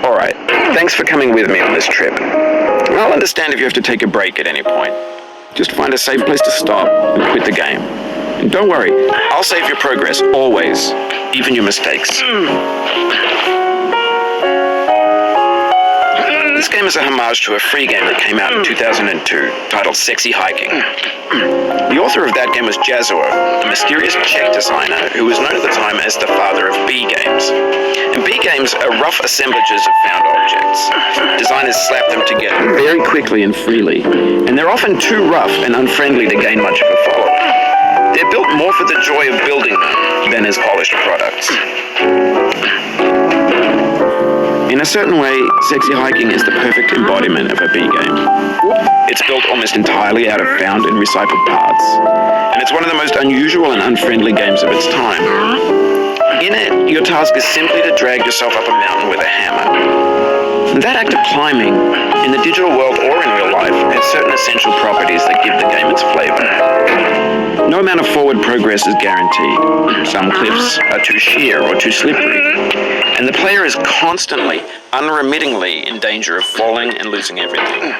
Alright, thanks for coming with me on this trip. I'll understand if you have to take a break at any point. Just find a safe place to stop and quit the game. And don't worry, I'll save your progress, always, even your mistakes. This game is a homage to a free game that came out in 2002, titled Sexy Hiking. The author of that game was Jazzuo, a mysterious Czech designer who was known at the time as the father of B games. And B games are rough assemblages of found objects. Designers slap them together very quickly and freely, and they're often too rough and unfriendly to gain much of a following. They're built more for the joy of building them than as polished products. In a certain way, Sexy Hiking is the perfect embodiment of a B game. It's built almost entirely out of found and recycled parts, and it's one of the most unusual and unfriendly games of its time. In it, your task is simply to drag yourself up a mountain with a hammer. And that act of climbing, in the digital world or in real life, has certain essential properties that give the game its flavor. No amount of forward progress is guaranteed. Some cliffs are too sheer or too slippery, and the player is constantly, unremittingly in danger of falling and losing everything.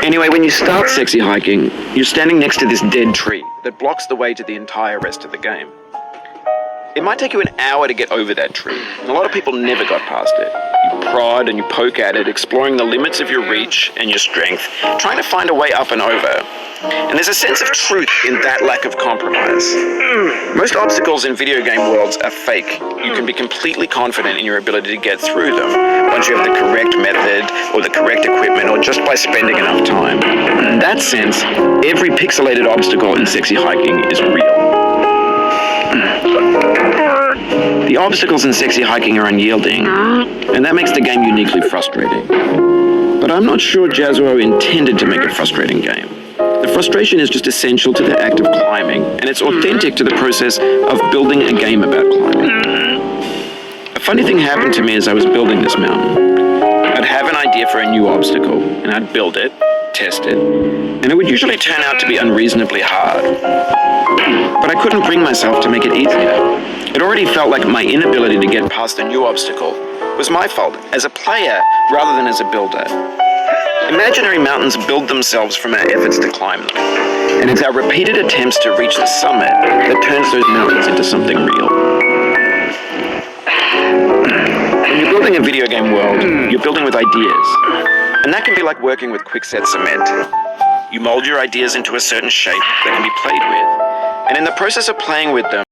Anyway, when you start Sexy Hiking, you're standing next to this dead tree that blocks the way to the entire rest of the game. It might take you an hour to get over that tree, and a lot of people never got past it. You prod and you poke at it, exploring the limits of your reach and your strength, trying to find a way up and over. And there's a sense of truth in that lack of compromise. Most obstacles in video game worlds are fake. You can be completely confident in your ability to get through them once you have the correct method or the correct equipment or just by spending enough time. In that sense, every pixelated obstacle in Sexy Hiking is real. The obstacles in Sexy Hiking are unyielding, and that makes the game uniquely frustrating. But I'm not sure Jazzuo intended to make a frustrating game. The frustration is just essential to the act of climbing, and it's authentic to the process of building a game about climbing. A funny thing happened to me as I was building this mountain. I'd have an idea for a new obstacle, and I'd build it, test it, and it would usually turn out to be unreasonably hard. But I couldn't bring myself to make it easier. It already felt like my inability to get past a new obstacle was my fault as a player rather than as a builder. Imaginary mountains build themselves from our efforts to climb them, and it's our repeated attempts to reach the summit that turns those mountains into something real. When you're building a video game world, you're building with ideas, and that can be like working with quickset cement. You mold your ideas into a certain shape that can be played with, and in the process of playing with them,